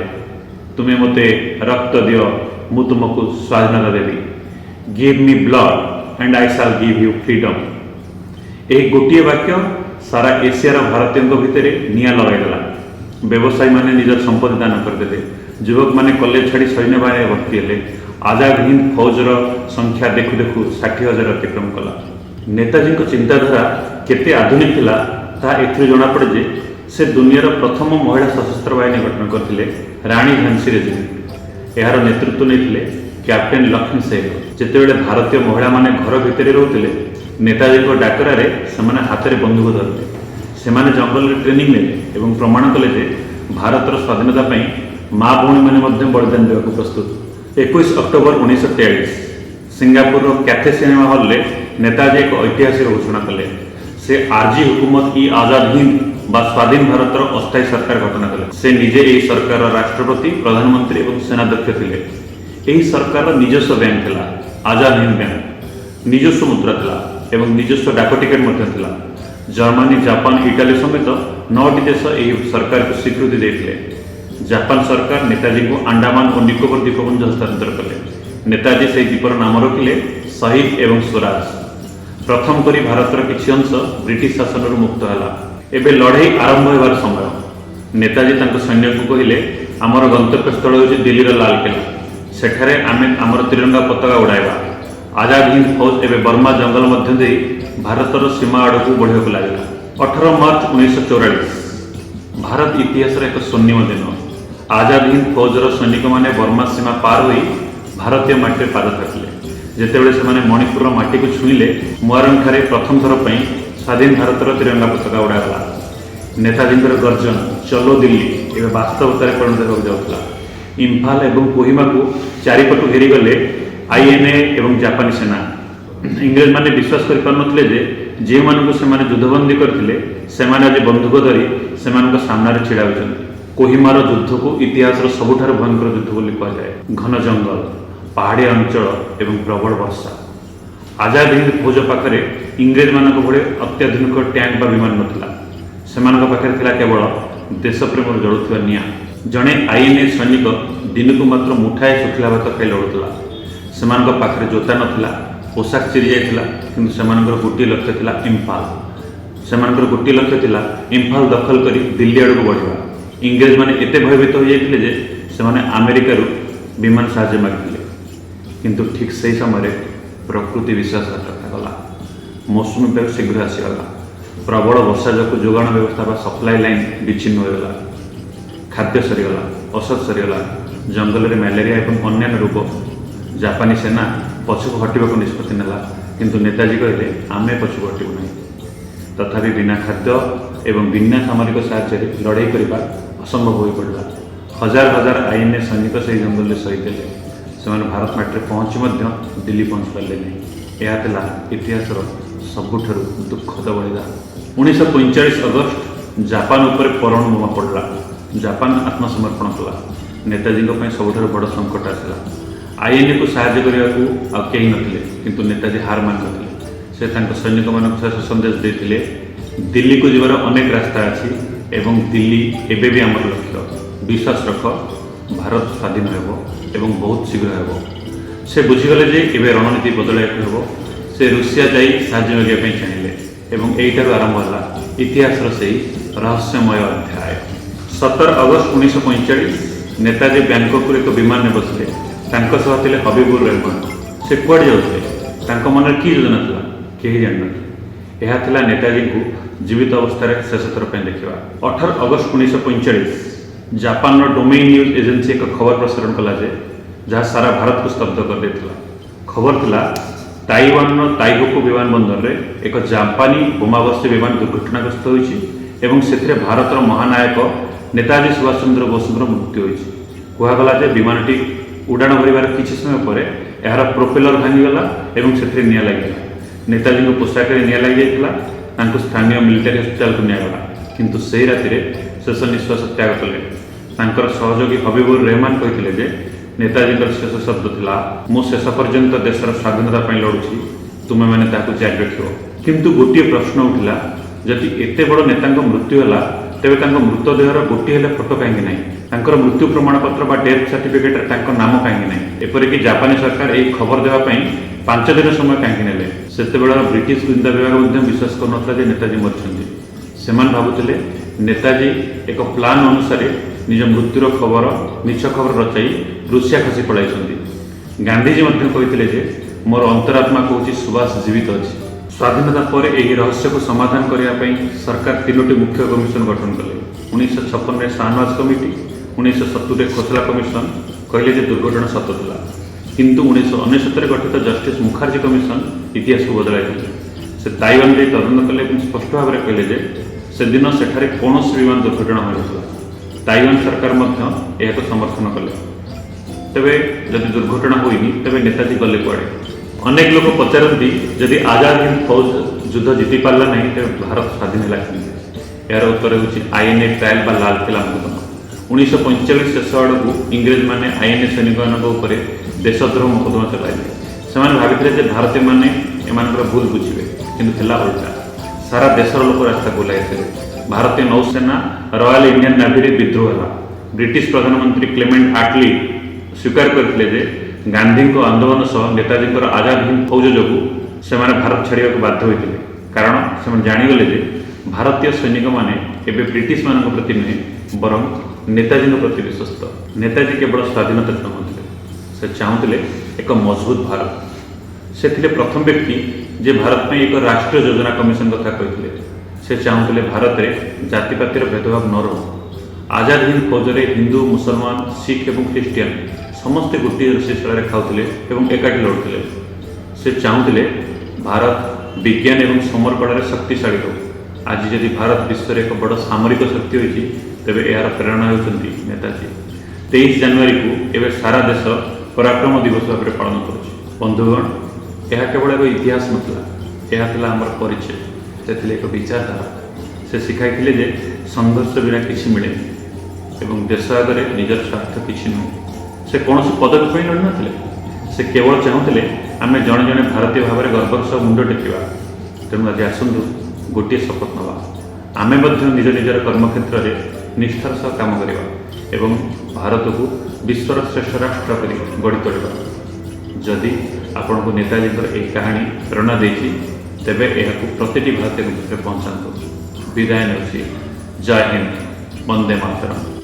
ତୁମେ ମୋତେ ରକ୍ତ ଦିଅ, ମୁଁ ତୁମକୁ ସ୍ୱାଧୀନତା ଦେବି। Give me blood and I shall give you freedom. ଏହି ଗୋଟିଏ ବାକ୍ୟ ସାରା ଏସିଆର ଭାରତୀୟଙ୍କ ଭିତରେ ନିଆଁ ଲଗାଇଦେଲା। ବ୍ୟବସାୟୀମାନେ ନିଜର ସମ୍ପତ୍ତି ଦାନ କରିଦେଲେ। ଯୁବକମାନେ କଲେଜ ଛାଡ଼ି ସୈନ୍ୟବାହିନୀରେ ଭର୍ତ୍ତି ହେଲେ। ଆଜାଦ ହିନ୍ଦ ଫୌଜର ସଂଖ୍ୟା ଦେଖୁ ଦେଖୁ 60,000 ଅତିକ୍ରମ କଲା। ନେତାଜୀଙ୍କ ଚିନ୍ତାଧାରା କେତେ ଆଧୁନିକ ଥିଲା ତାହା ଏଥିରୁ ଜଣାପଡ଼େ ଯେ ସେ ଦୁନିଆର ପ୍ରଥମ ମହିଳା ସଶସ୍ତ୍ର ବାହିନୀ ଗଠନ କରିଥିଲେ, ରାଣୀ ଝାନ୍ସୀ ରେଜିମେଣ୍ଟ। ଏହାର ନେତୃତ୍ୱ ନେଇଥିଲେ କ୍ୟାପ୍ଟେନ୍ ଲକ୍ଷ୍ମୀ ସେହଗଲ। ଯେତେବେଳେ ଭାରତୀୟ ମହିଳାମାନେ ଘର ଭିତରେ ରହୁଥିଲେ, ନେତାଜୀଙ୍କ ଡାକରାରେ ସେମାନେ ହାତରେ ବନ୍ଧୁକ ଧରିଲେ। ସେମାନେ ଜଙ୍ଗଲରେ ଟ୍ରେନିଂ ନେଲେ ଏବଂ ପ୍ରମାଣ କଲେ ଯେ ଭାରତର ସ୍ୱାଧୀନତା ପାଇଁ ମା ଭଉଣୀମାନେ ମଧ୍ୟ ବଳିଦାନ ଦେବାକୁ ପ୍ରସ୍ତୁତ। 21 ଅକ୍ଟୋବର 1943 ସିଙ୍ଗାପୁରର କ୍ୟାଥେ ସିନେମା ହଲ୍ରେ ନେତାଜୀ ଏକ ଐତିହାସିକ ଘୋଷଣା କଲେ। ସେ ଆଜି ହୁକୁମତ ଇ ଆଜାଦ ହିନ୍ଦ ବା ସ୍ୱାଧୀନ ଭାରତର ଅସ୍ଥାୟୀ ସରକାର ଗଠନ କଲେ। ସେ ନିଜେ ଏହି ସରକାରର ରାଷ୍ଟ୍ରପତି, ପ୍ରଧାନମନ୍ତ୍ରୀ ଏବଂ ସେନାଧ୍ୟକ୍ଷ ଥିଲେ। ଏହି ସରକାରର ନିଜସ୍ୱ ବ୍ୟାଙ୍କ ଥିଲା आजाद हिंद बैंक ନିଜସ୍ୱ ମୁଦ୍ରା ଥିଲା ଏବଂ ନିଜସ୍ୱ ଡାକ ଟିକେଟ୍ ମଧ୍ୟ ଥିଲା। ଜର୍ମାନୀ, ଜାପାନ, ଇଟାଲୀ ସମେତ 9ଟି ଦେଶ ଏହି ସରକାରକୁ ସ୍ୱୀକୃତି ଦେଇଥିଲେ। ଜାପାନ ସରକାର ନେତାଜୀଙ୍କୁ ଆଣ୍ଡାମାନ ଓ ନିକୋବର ଦ୍ୱୀପପୁଞ୍ଜ ହସ୍ତାନ୍ତର କଲେ। ନେତାଜୀ ସେହି ଦ୍ୱୀପର ନାମ ରଖିଲେ ଶହୀଦ ଏବଂ ସ୍ୱରାଜ। ପ୍ରଥମ କରି ଭାରତର କିଛି ଅଂଶ ବ୍ରିଟିଶ ଶାସନରୁ ମୁକ୍ତ ହେଲା। ଏବେ ଲଢ଼େଇ ଆରମ୍ଭ ହେବାର ସମୟ। ନେତାଜୀ ତାଙ୍କ ସୈନ୍ୟଙ୍କୁ କହିଲେ, ଆମର ଗନ୍ତବ୍ୟସ୍ଥଳ ହେଉଛି ଦିଲ୍ଲୀର ଲାଲକିଲ୍ଲା। ସେଠାରେ ଆମେ ଆମର ତ୍ରିରଙ୍ଗା ପତାକା ଉଡ଼ାଇବା। ଆଜାଦ ହିନ୍ଦ ଫୌଜ ଏବେ ବର୍ମା ଜଙ୍ଗଲ ମଧ୍ୟ ଦେଇ ଭାରତର ସୀମା ଆଡ଼କୁ ବଢ଼ିବାକୁ ଲାଗିଲା। 18 ମାର୍ଚ୍ଚ 1944 ଭାରତ ଇତିହାସର ଏକ ସ୍ୱର୍ଣ୍ଣିମ ଦିନ। ଆଜାଦ ହିନ୍ଦ ଫୌଜର ସୈନିକମାନେ ବର୍ମା ସୀମା ପାର ହୋଇ ଭାରତୀୟ ମାଟିରେ ପାଦ ଥାକିଲେ। ଯେତେବେଳେ ସେମାନେ ମଣିପୁରର ମାଟିକୁ ଛୁଇଁଲେ, ମୁଆରଂଠାରେ ପ୍ରଥମ ଥର ପାଇଁ ସ୍ୱାଧୀନ ଭାରତର ତ୍ରିରଙ୍ଗା ପତାକା ଉଡ଼ାଗଲା। ନେତାଜୀଙ୍କର ଗର୍ଜନ ଚଲୋ ଦିଲ୍ଲୀ ଏବେ ବାସ୍ତବତାରେ ପରିଣତ ହେବାକୁ ଯାଉଥିଲା। ଇମ୍ଫାଲ ଏବଂ କୋହିମାକୁ ଚାରିପଟୁ ଘେରିଗଲେ ଆଇଏନ୍ଏ ଏବଂ ଜାପାନୀ ସେନା। ଇଂରେଜମାନେ ବିଶ୍ୱାସ କରିପାରୁନଥିଲେ ଯେ ଯେଉଁମାନଙ୍କୁ ସେମାନେ ଯୁଦ୍ଧବନ୍ଦୀ କରିଥିଲେ ସେମାନେ ଆଜି ବନ୍ଧୁକ ଧରି ସେମାନଙ୍କ ସାମ୍ନାରେ ଛିଡ଼ା ହୋଇଛନ୍ତି। କୋହିମାର ଯୁଦ୍ଧକୁ ଇତିହାସର ସବୁଠାରୁ ଭୟଙ୍କର ଯୁଦ୍ଧ ବୋଲି କୁହାଯାଏ। ଘନ ଜଙ୍ଗଲ, ପାହାଡ଼ିଆ ଅଞ୍ଚଳ ଏବଂ ପ୍ରବଳ ବର୍ଷା। ଆଜାଦ ହିନ୍ଦ ଫୌଜ ପାଖରେ ଇଂରେଜମାନଙ୍କ ଭଳି ଅତ୍ୟାଧୁନିକ ଟ୍ୟାଙ୍କ ବା ବିମାନ ନଥିଲା। ସେମାନଙ୍କ ପାଖରେ ଥିଲା କେବଳ ଦେଶପ୍ରେମର ଜଳୁଥିବା ନିଆଁ। ଜଣେ ଆଇଏନ୍ଏ ସୈନିକ ଦିନକୁ ମାତ୍ର ମୁଠାଏ ଶୁଖିଲା ଭାତ ଖାଇ ଲଢ଼ୁଥିଲା। ସେମାନଙ୍କ ପାଖରେ ଜୋତା ନଥିଲା, ପୋଷାକ ଚିରି ଯାଇଥିଲା, କିନ୍ତୁ ସେମାନଙ୍କର ଗୋଟିଏ ଲକ୍ଷ୍ୟ ଥିଲା ଇମ୍ଫାଲ। ସେମାନଙ୍କର ଗୋଟିଏ ଲକ୍ଷ୍ୟ ଥିଲା ଇମ୍ଫାଲ ଦଖଲ କରି ଦିଲ୍ଲୀ ଆଡ଼କୁ ବଢ଼ିବା। ଇଂରେଜମାନେ ଏତେ ଭୟଭୀତ ହୋଇଯାଇଥିଲେ ଯେ ସେମାନେ ଆମେରିକାରୁ ବିମାନ ସାହାଯ୍ୟ ମାଗିଥିଲେ। କିନ୍ତୁ ଠିକ୍ ସେହି ସମୟରେ ପ୍ରକୃତି ବିଶ୍ୱାସଘାତକତା କଲା। ମୌସୁମୀ ବାୟୁ ଶୀଘ୍ର ଆସିଗଲା। ପ୍ରବଳ ବର୍ଷା ଯୋଗୁଁ ଯୋଗାଣ ବ୍ୟବସ୍ଥା ବା ସପ୍ଲାଇ ଲାଇନ୍ ବିଚ୍ଛିନ୍ନ ହୋଇଗଲା। ଖାଦ୍ୟ ସରିଗଲା, ଔଷଧ ସରିଗଲା, ଜଙ୍ଗଲରେ ମ୍ୟାଲେରିଆ ଏବଂ ଅନ୍ୟାନ୍ୟ ରୋଗ। ଜାପାନୀ ସେନା ପଛକୁ ହଟିବାକୁ ନିଷ୍ପତ୍ତି ନେଲା, କିନ୍ତୁ ନେତାଜୀ କହିଲେ ଆମେ ପଛକୁ ହଟିବୁ ନାହିଁ। ତଥାପି ବିନା ଖାଦ୍ୟ ଏବଂ ବିନା ସାମରିକ ସାହାଯ୍ୟରେ ଲଢ଼େଇ କରିବା ଅସମ୍ଭବ ହୋଇପଡ଼ିଲା। ହଜାର ହଜାର ଆଇଏନ୍ଏ ସୈନିକ ସେହି ଜଙ୍ଗଲରେ ଶହୀଦ ହେଲେ। ସେମାନେ ଭାରତ ମାଟିରେ ପହଞ୍ଚି ମଧ୍ୟ ଦିଲ୍ଲୀ ପହଞ୍ଚି ପାରିଲେ ନାହିଁ। ଏହା ଥିଲା ଇତିହାସର ସବୁଠାରୁ ଦୁଃଖଦ ବଳିଦାନ। 1945 ଅଗଷ୍ଟ ଜାପାନ ଉପରେ ପରମାଣୁ ବୋମା ପଡ଼ିଲା। ଜାପାନ ଆତ୍ମସମର୍ପଣ କଲା। ନେତାଜୀଙ୍କ ପାଇଁ ସବୁଠାରୁ ବଡ଼ ସଙ୍କଟ ଆସିଲା। ଆଇଏନ୍ଏକୁ ସାହାଯ୍ୟ କରିବାକୁ ଆଉ କେହି ନଥିଲେ, କିନ୍ତୁ ନେତାଜୀ ହାର ମାନିନଥିଲେ। ସେ ତାଙ୍କ ସୈନିକମାନଙ୍କୁ ଶେଷ ସନ୍ଦେଶ ଦେଇଥିଲେ, ଦିଲ୍ଲୀକୁ ଯିବାର ଅନେକ ରାସ୍ତା ଅଛି ଏବଂ ଦିଲ୍ଲୀ ଏବେ ବି ଆମର ଲକ୍ଷ୍ୟ। ବିଶ୍ୱାସ ରଖ, ଭାରତ ସ୍ୱାଧୀନ ହେବ ଏବଂ ବହୁତ ଶୀଘ୍ର ହେବ। ସେ ବୁଝିଗଲେ ଯେ ଏବେ ରଣନୀତି ବଦଳାଇବାକୁ ହେବ। ସେ ରୁଷିଆ ଯାଇ ସାହାଯ୍ୟ ମାଗିବା ପାଇଁ ଚାହିଁଲେ ଏବଂ ଏଇଠାରୁ ଆରମ୍ଭ ହେଲା ଇତିହାସର ସେହି ରହସ୍ୟମୟ ଅଧ୍ୟାୟ। 17 ଅଗଷ୍ଟ 1945 ନେତାଜୀ ବ୍ୟାଙ୍କକ୍ରୁ ଏକ ବିମାନରେ ବସିଲେ। ତାଙ୍କ ସହ ଥିଲେ ହବିବୁର ରେହମାନ। ସେ କୁଆଡ଼େ ଯାଉଥିଲେ? ତାଙ୍କ ମନରେ କି ଯୋଜନା ଥିଲା? କେହି ଜାଣିନଥିଲେ। ଏହା ଥିଲା ନେତାଜୀଙ୍କୁ ଜୀବିତ ଅବସ୍ଥାରେ ଶେଷ ଥର ପାଇଁ ଦେଖିବା। 18 ଅଗଷ୍ଟ 1945 ଜାପାନର ଡୋମେଇନ୍ ନ୍ୟୁଜ୍ ଏଜେନ୍ସି ଏକ ଖବର ପ୍ରସାରଣ କଲା ଯେ ଯାହା ସାରା ଭାରତକୁ ସ୍ତବ୍ଧ କରିଦେଇଥିଲା। ଖବର ଥିଲା ତାଇୱାନର ତାଇହୋକୁ ବିମାନ ବନ୍ଦରରେ ଏକ ଜାପାନୀ ବୋମାବର୍ଷୀ ବିମାନ ଦୁର୍ଘଟଣାଗ୍ରସ୍ତ ହୋଇଛି ଏବଂ ସେଥିରେ ଭାରତର ମହାନାୟକ ନେତାଜୀ ସୁଭାଷ ଚନ୍ଦ୍ର ବୋଷଙ୍କର ମୃତ୍ୟୁ ହୋଇଛି। କୁହାଗଲା ଯେ ବିମାନଟି ଉଡ଼ାଣ ଭରିବାର କିଛି ସମୟ ପରେ ଏହାର ପ୍ରୋପେଲର ଭାଙ୍ଗିଗଲା ଏବଂ ସେଥିରେ ନିଆଁ ଲାଗିଗଲା। ନେତାଜୀଙ୍କ ପୋଷାକରେ ନିଆଁ ଲାଗିଯାଇଥିଲା। ତାଙ୍କୁ ସ୍ଥାନୀୟ ମିଲିଟାରୀ ହସ୍ପିଟାଲକୁ ନିଆଗଲା, କିନ୍ତୁ ସେହି ରାତିରେ ଶେଷ ନିଶ୍ୱାସ ତ୍ୟାଗ କଲେ। ତାଙ୍କର ସହଯୋଗୀ ହବିବୁର ରେହମାନ କହିଥିଲେ ଯେ ନେତାଜୀଙ୍କର ଶେଷ ଶବ୍ଦ ଥିଲା, ମୁଁ ଶେଷ ପର୍ଯ୍ୟନ୍ତ ଦେଶର ସ୍ୱାଧୀନତା ପାଇଁ ଲଢ଼ୁଛି, ତୁମେମାନେ ତାହାକୁ ଜାରି ରଖିବ। କିନ୍ତୁ ଗୋଟିଏ ପ୍ରଶ୍ନ ଉଠିଲା, ଯଦି ଏତେ ବଡ଼ ନେତାଙ୍କ ମୃତ୍ୟୁ ହେଲା ତେବେ ତାଙ୍କ ମୃତଦେହର ଗୋଟିଏ ହେଲେ ଫଟୋ କାହିଁକି ନାହିଁ? ତାଙ୍କର ମୃତ୍ୟୁ ପ୍ରମାଣପତ୍ର ବା ଡେଥ୍ ସାର୍ଟିଫିକେଟରେ ତାଙ୍କ ନାମ କାହିଁକି ନାହିଁ? ଏପରିକି ଜାପାନୀ ସରକାର ଏହି ଖବର ଦେବା ପାଇଁ 5 ଦିନ ସମୟ କାହିଁକି ନେଲେ? ସେତେବେଳର ବ୍ରିଟିଶ ଗୁଇନ୍ଦା ବିଭାଗ ମଧ୍ୟ ବିଶ୍ୱାସ କରୁନଥିଲା ଯେ ନେତାଜୀ ମରିଛନ୍ତି। ସେମାନେ ଭାବୁଥିଲେ ନେତାଜୀ ଏକ ପ୍ଲାନ୍ ଅନୁସାରେ ନିଜ ମୃତ୍ୟୁର ଖବର ମିଛ ଖବର ରଚାଇ ରୁଷିଆ ଖସି ପଳାଇଛନ୍ତି। ଗାନ୍ଧିଜୀ ମଧ୍ୟ କହିଥିଲେ ଯେ ମୋର ଅନ୍ତରାତ୍ମା କହୁଛି ସୁଭାଷ ଜୀବିତ ଅଛି। ସ୍ୱାଧୀନତା ପରେ ଏହି ରହସ୍ୟକୁ ସମାଧାନ କରିବା ପାଇଁ ସରକାର 3ଟି ମୁଖ୍ୟ କମିଶନ ଗଠନ କଲେ। 1956ରେ ଶାହନୱାଜ କମିଟି, 1970ରେ ଖୋସଲା କମିଶନ କହିଲେ ଯେ ଦୁର୍ଘଟଣା ସତ ଥିଲା, କିନ୍ତୁ 1969ରେ ଗଠିତ ଜଷ୍ଟିସ ମୁଖାର୍ଜୀ କମିଶନ ଇତିହାସକୁ ବଦଳାଇଥିଲେ। ସେ ତାଇୱାନ ଯାଇ ତଦନ୍ତ କଲେ ଏବଂ ସ୍ପଷ୍ଟ ଭାବରେ କହିଲେ ଯେ ସେଦିନ ସେଠାରେ କୌଣସି ବିମାନ ଦୁର୍ଘଟଣା ହୋଇନଥିଲା। ତାଇୱାନ ସରକାର ମଧ୍ୟ ଏହାକୁ ସମର୍ଥନ କଲେ। ତେବେ ଯଦି ଦୁର୍ଘଟଣା ହୋଇନି ତେବେ ନେତାଜୀ ଗଲେ କୁଆଡ଼େ? ଅନେକ ଲୋକ ପଚାରନ୍ତି, ଯଦି ଆଜାଦ ହିନ୍ଦ ଫୌଜ ଯୁଦ୍ଧ ଜିତି ପାରିଲା ନାହିଁ ତେବେ ଭାରତ ସ୍ୱାଧୀନ ହେଲା କେମିତି? ଏହାର ଉତ୍ତର ହେଉଛି ଆଇଏନ୍ଏ ଟ୍ରାଏଲ୍ ବା ଲାଲକିଲ୍ଲା ଆନ୍ଦୋଳନ। 1945 ଶେଷ ଆଡ଼କୁ ଇଂରେଜମାନେ ଆଇଏନ୍ଏ ସୈନିକମାନଙ୍କ ଉପରେ ଦେଶଦ୍ରୋହ ମୋକଦ୍ଦମା ଚଳାଇଲେ। ସେମାନେ ଭାବିଥିଲେ ଯେ ଭାରତୀୟମାନେ ଏମାନଙ୍କର ଭୁଲ ବୁଝିବେ, କିନ୍ତୁ ହେଲା ଓଲଟା। ସାରା ଦେଶର ଲୋକ ରାସ୍ତାକୁ ଓହ୍ଲାଇଥିଲେ। ଭାରତୀୟ ନୌସେନା ରୟାଲ ଇଣ୍ଡିଆନ୍ ନେଭିରେ ବିଦ୍ରୋହ ହେଲା। ବ୍ରିଟିଶ ପ୍ରଧାନମନ୍ତ୍ରୀ କ୍ଲେମେଣ୍ଟ ଆଟଲି ସ୍ୱୀକାର କରିଥିଲେ ଯେ ଗାନ୍ଧୀଙ୍କ ଆନ୍ଦୋଳନ ସହ ନେତାଜୀଙ୍କର ଆଜାଦ ହିନ୍ଦ ଫୌଜ ଯୋଗୁଁ ସେମାନେ ଭାରତ ଛାଡ଼ିବାକୁ ବାଧ୍ୟ ହୋଇଥିଲେ, କାରଣ ସେମାନେ ଜାଣିଗଲେ ଯେ ଭାରତୀୟ ସୈନିକମାନେ ଏବେ ବ୍ରିଟିଶମାନଙ୍କ ପ୍ରତି ନୁହେଁ ବରଂ ନେତାଜୀଙ୍କ ପ୍ରତି ବିଶ୍ୱସ୍ତ। ନେତାଜୀ କେବଳ ସ୍ୱାଧୀନତା ଚାହୁଁଥିଲେ, ସେ ଚାହୁଁଥିଲେ ଏକ ମଜବୁତ ଭାରତ। ସେ ଥିଲେ ପ୍ରଥମ ବ୍ୟକ୍ତି ଯେ ଭାରତ ପାଇଁ ଏକ ରାଷ୍ଟ୍ରୀୟ ଯୋଜନା କମିଶନ କଥା କହିଥିଲେ। ସେ ଚାହୁଁଥିଲେ ଭାରତରେ ଜାତିପାତିର ଭେଦଭାବ ନ ରହୁ। ଆଜାଦ ହିନ୍ଦ ଫୌଜରେ ହିନ୍ଦୁ, ମୁସଲମାନ, ଶିଖ ଏବଂ ଖ୍ରୀଷ୍ଟିଆନ ସମସ୍ତେ ଗୋଟିଏ ରୋଷେଇଶାଳାରେ ଖାଉଥିଲେ ଏବଂ ଏକାଠି ଲଢ଼ୁଥିଲେ। ସେ ଚାହୁଁଥିଲେ ଭାରତ ବିଜ୍ଞାନ ଏବଂ ସମରକଳାରେ ଶକ୍ତିଶାଳୀ ହେଉ। ଆଜି ଯଦି ଭାରତ ବିଶ୍ୱରେ ଏକ ବଡ଼ ସାମରିକ ଶକ୍ତି ହୋଇଛି, ତେବେ ଏହାର ପ୍ରେରଣା ହେଉଛନ୍ତି ନେତାଜୀ। 23 ଜାନୁଆରୀକୁ ଏବେ ସାରା ଦେଶ ପରାକ୍ରମ ଦିବସ ଭାବରେ ପାଳନ କରୁଛି। ବନ୍ଧୁଗଣ, ଏହା କେବଳ ଏକ ଇତିହାସ ନଥିଲା, ଏହା ଥିଲା ଆମର ପରିଚୟ। ସେ ଥିଲେ ଏକ ବିଚାରଧାରା। ସେ ଶିଖାଇଥିଲେ ଯେ ସଂଘର୍ଷ ବିନା କିଛି ମିଳେ ଏବଂ ଦେଶ ଆଗରେ ନିଜର ସ୍ୱାର୍ଥ କିଛି ନୁହେଁ। ସେ କୌଣସି ପଦକ ପାଇଁ ଲଢ଼ିନଥିଲେ, ସେ କେବଳ ଚାହୁଁଥିଲେ ଆମେ ଜଣେ ଜଣେ ଭାରତୀୟ ଭାବରେ ଗର୍ବର ସହ ମୁଣ୍ଡ ଟେକିବା। ତେଣୁ ଆଜି ଆସନ୍ତୁ ଗୋଟିଏ ଶପଥ ନେବା, ଆମେ ମଧ୍ୟ ନିଜ ନିଜର କର୍ମକ୍ଷେତ୍ରରେ ନିଷ୍ଠାର ସହ କାମ କରିବା ଏବଂ ଭାରତକୁ ବିଶ୍ୱର ଶ୍ରେଷ୍ଠ ରାଷ୍ଟ୍ର କରି ଗଢ଼ି ତୋଳିବା। ଯଦି ଆପଣଙ୍କୁ ନେତାଜୀଙ୍କର ଏହି କାହାଣୀ ପ୍ରେରଣା ଦେଇଛି, ତେବେ ଏହାକୁ ପ୍ରତିଟି ଭାରତୀୟଙ୍କ ଭିତରେ ପହଞ୍ଚାନ୍ତୁ। ବିଦାୟ ନେଉଛି। ଜୟ ହିନ୍ଦ, ବନ୍ଦେ ମାତରମ୍।